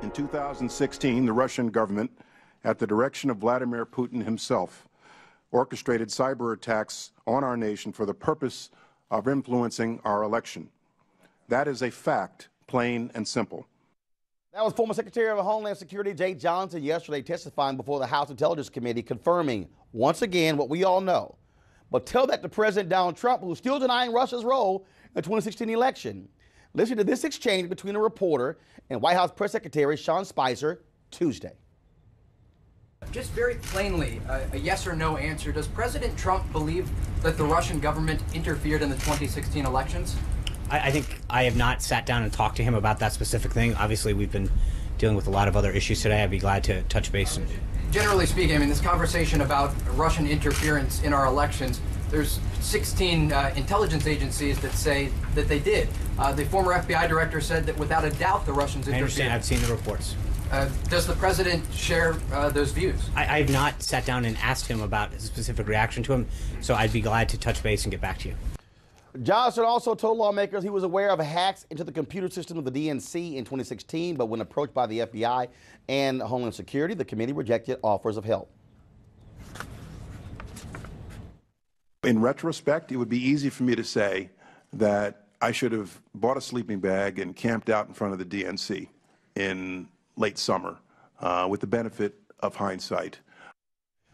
In 2016, the Russian government, at the direction of Vladimir Putin himself, orchestrated cyber attacks on our nation for the purpose of influencing our election. That is a fact, plain and simple. That was former Secretary of Homeland Security Jay Johnson yesterday testifying before the House Intelligence Committee, confirming once again what we all know. But tell that to President Donald Trump, who's still denying Russia's role in the 2016 election. Listen to this exchange between a reporter and White House Press Secretary Sean Spicer Tuesday. Just very plainly, a yes or no answer. Does President Trump believe that the Russian government interfered in the 2016 elections? I think I have not sat down and talked to him about that specific thing. Obviously, we've been dealing with a lot of other issues today. I'd be glad to touch base. Generally speaking, I mean, this conversation about Russian interference in our elections, there's 16 intelligence agencies that say that they did. The former FBI director said that without a doubt the Russians interfered. I understand. I've seen the reports. Does the president share those views? I have not sat down and asked him about a specific reaction to him, so I'd be glad to touch base and get back to you. Johnson also told lawmakers he was aware of hacks into the computer system of the DNC in 2016, but when approached by the FBI and Homeland Security, the committee rejected offers of help. In retrospect, it would be easy for me to say that I should have bought a sleeping bag and camped out in front of the DNC in late summer, with the benefit of hindsight.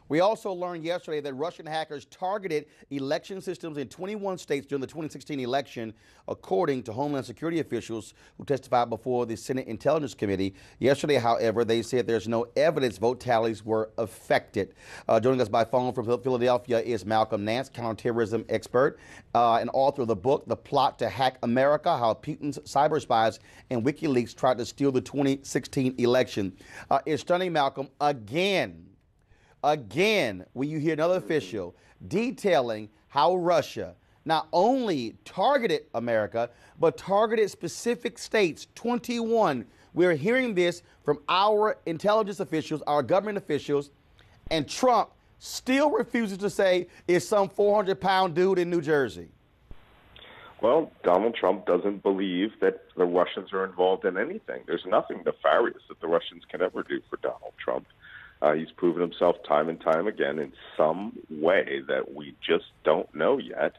We also learned yesterday that Russian hackers targeted election systems in 21 states during the 2016 election, according to Homeland Security officials who testified before the Senate Intelligence Committee. Yesterday, however, they said there's no evidence vote tallies were affected. Joining us by phone from Philadelphia is Malcolm Nance, counterterrorism expert and author of the book, The Plot to Hack America, How Putin's Cyber Spies and WikiLeaks Tried to Steal the 2016 Election. It's stunning, Malcolm, Again, when you hear another official detailing how Russia not only targeted America, but targeted specific states, 21. We're hearing this from our intelligence officials, our government officials, and Trump still refuses to say it's some 400-pound dude in New Jersey. Well, Donald Trump doesn't believe that the Russians are involved in anything. There's nothing nefarious that the Russians can ever do for Donald Trump. He's proven himself time and time again in some way that we just don't know yet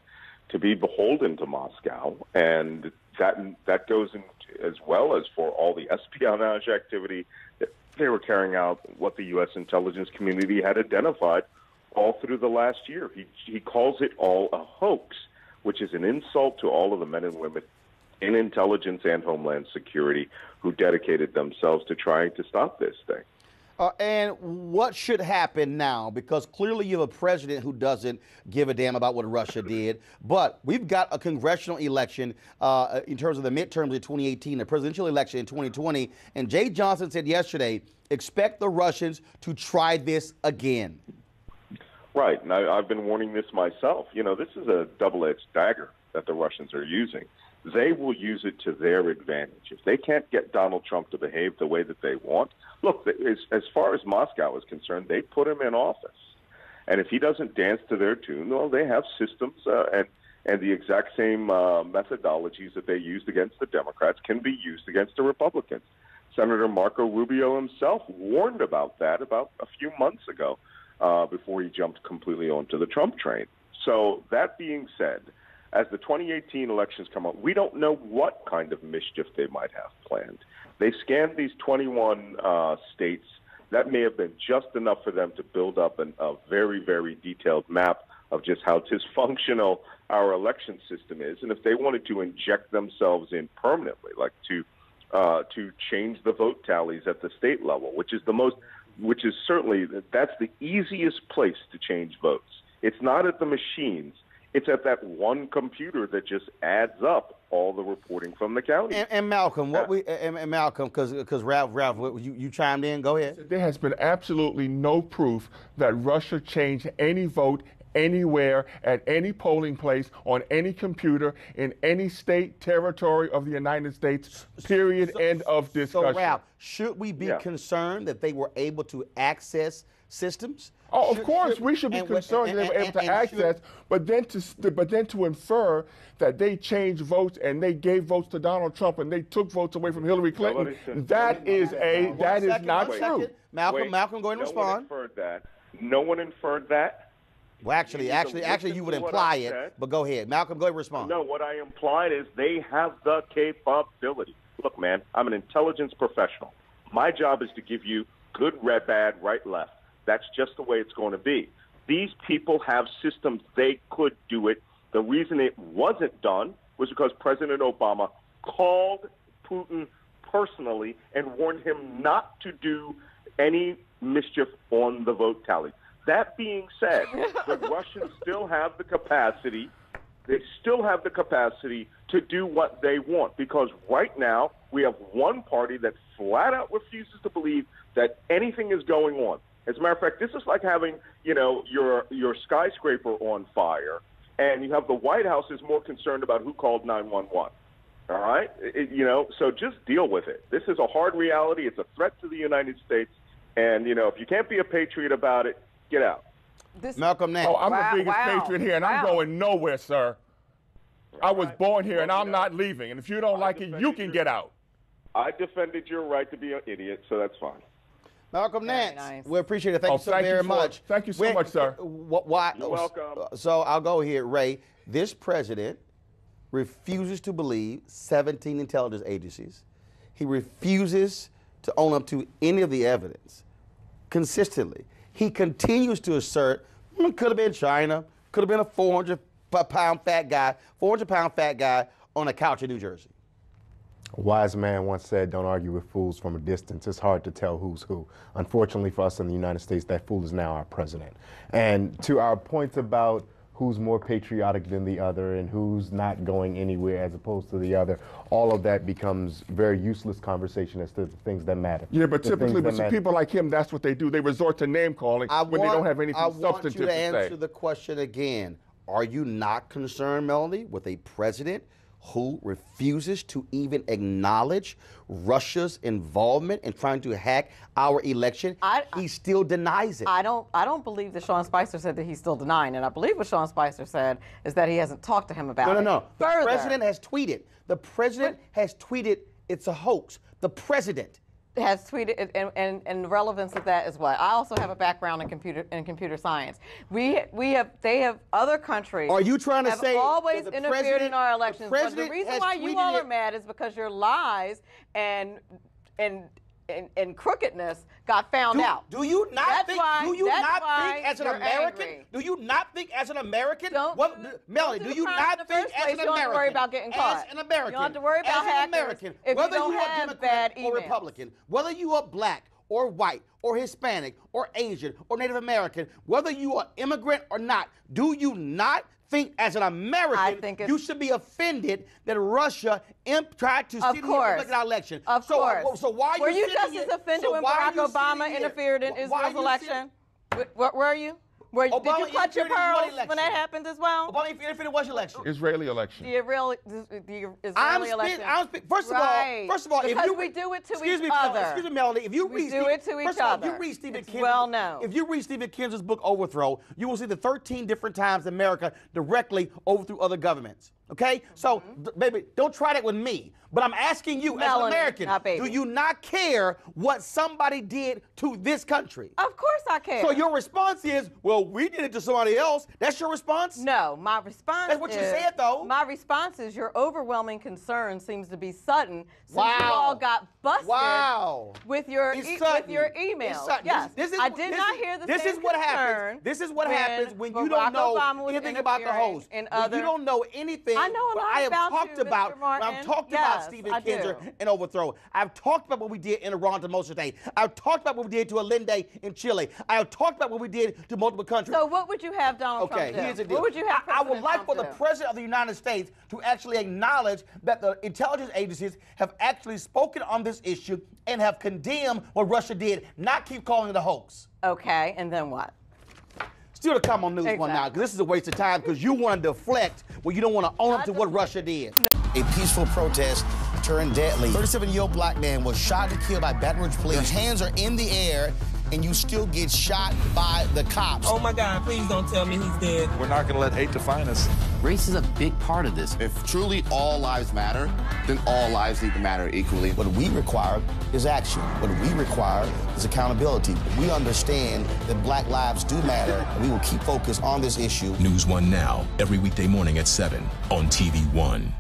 to be beholden to Moscow. And that goes in as well as for all the espionage activity that they were carrying out, what the U.S. intelligence community had identified all through the last year. He calls it all a hoax, which is an insult to all of the men and women in intelligence and Homeland Security who dedicated themselves to trying to stop this thing. And what should happen now? Because clearly you have a president who doesn't give a damn about what Russia did. But we've got a congressional election in terms of the midterms in 2018, a presidential election in 2020. And Jay Johnson said yesterday, expect the Russians to try this again. Right. And I've been warning this myself. You know, this is a double-edged dagger that the Russians are using. They will use it to their advantage. If they can't get Donald Trump to behave the way that they want, look, as far as Moscow is concerned, they put him in office. And if he doesn't dance to their tune, well, they have systems and the exact same methodologies that they used against the Democrats can be used against the Republicans. Senator Marco Rubio himself warned about that about a few months ago before he jumped completely onto the Trump train. So that being said, as the 2018 elections come up, we don't know what kind of mischief they might have planned. They scanned these 21 states. That may have been just enough for them to build up a very, very detailed map of just how dysfunctional our election system is. And if they wanted to inject themselves in permanently, like to change the vote tallies at the state level, which is certainly, that's the easiest place to change votes. It's not at the machines. It's at that one computer that just adds up all the reporting from the county. And Malcolm, Malcolm, because Ralph, you chimed in. Go ahead. There has been absolutely no proof that Russia changed any vote anywhere, at any polling place, on any computer, in any state, territory of the United States, period, end of discussion. So, Ralph, should we be concerned that they were able to access systems? Oh, of course, we should be concerned that they were able to access, but then to infer that they changed votes and they gave votes to Donald Trump and they took votes away from Hillary Clinton, that is not true. Malcolm, go ahead and respond. No one inferred that. No one inferred that. Well, actually, you would imply it, but go ahead. Malcolm, go ahead and respond. No, what I implied is they have the capability. Look, man, I'm an intelligence professional. My job is to give you good, red, bad, right, left. That's just the way it's going to be. These people have systems. They could do it. The reason it wasn't done was because President Obama called Putin personally and warned him not to do any mischief on the vote tally. That being said, the Russians still have the capacity. They still have the capacity to do what they want, because right now we have one party that flat out refuses to believe that anything is going on. As a matter of fact, this is like having, your skyscraper on fire, and you have the White House is more concerned about who called 911. All right? So just deal with it. This is a hard reality. It's a threat to the United States. And, if you can't be a patriot about it, get out. Malcolm Nance. Oh, I'm the biggest patriot here, and I'm going nowhere, sir. I was born here, and I'm not leaving. And if you don't like it, you can get out. I defended your right to be an idiot, so that's fine. Malcolm Nance, we appreciate it. Thank you so very much. Thank you so much, sir. Why? You're welcome. So I'll go here, Ray. This president refuses to believe 17 intelligence agencies. He refuses to own up to any of the evidence consistently. He continues to assert it could have been China, could have been a 400-pound fat guy on a couch in New Jersey. A wise man once said, don't argue with fools from a distance. It's hard to tell who's who. Unfortunately for us in the United States, that fool is now our president. And to our point about who's more patriotic than the other and who's not going anywhere as opposed to the other, all of that becomes very useless conversation as to the things that matter. Yeah, but typically with people like him, that's what they do. They resort to name calling when they don't have anything substantive to say. I want you to answer the question again. Are you not concerned, Melanie, with a president who refuses to even acknowledge Russia's involvement in trying to hack our election? He still denies it. I don't believe that Sean Spicer said that he's still denying it. I believe what Sean Spicer said is that he hasn't talked to him about it. No. The president has tweeted. The president has tweeted it's a hoax. The president has tweeted, and relevance of that is what I also have a background in computer science. They have other countries. Are you trying to say have always interfered in our elections? But the reason why you all are mad is because your lies and crookedness got found out. Do you not think as an American? Melanie, do you not think as an American? You don't have to worry about getting caught. As an American, you don't have to worry about as an American, whether you are Democrat or Republican, whether you are black or white or Hispanic or Asian or Native American, whether you are immigrant or not, do you not think as an American you should be offended that Russia tried to sit here and look at our election? Of course. So why were you just as offended when Barack Obama interfered in Israel's election? Where were you? Did you clutch your pearls when that happened as well? Obama interfered in what election? Israeli election. The Israeli election. First of all, because we do it to each other. Excuse me, Melanie. If you read Stephen Kinzer's book Overthrow, you will see the 13 different times America directly overthrew other governments. Okay? So, baby, don't try that with me. But I'm asking you, as an American, do you not care what somebody did to this country? Of course I care. So your response is, well, we did it to somebody else. That's your response? No, my response That's what you said, though. My response is your overwhelming concern seems to be sudden since you all got busted with your emails. Yes, I did not hear the same concern. This is what happens when you don't know anything about the host. When you don't know anything. I know a lot about you, Mr. Martin. I've talked about Stephen Kinzer and Overthrow. I've talked about what we did in Iran to Mossadegh Day. I've talked about what we did to Allende in Chile. I have talked about what we did to multiple countries. So what would you have Donald Trump do? Here's the deal. What would you have I would like for the President of the United States to actually acknowledge that the intelligence agencies have actually spoken on this issue and have condemned what Russia did, not keep calling it a hoax. Okay, and then what? still to come on NewsOne Now, because this is a waste of time, because you want to deflect when you don't want to own up to what Russia did. A peaceful protest turned deadly. 37-year-old black man was shot and killed by Baton Rouge police. His hands are in the air, and you still get shot by the cops. Oh my God, please don't tell me he's dead. We're not going to let hate define us. Race is a big part of this. If truly all lives matter, then all lives need to matter equally. What we require is action. What we require is accountability. We understand that black lives do matter, and we will keep focused on this issue. NewsOne Now, every weekday morning at 7 on TV1.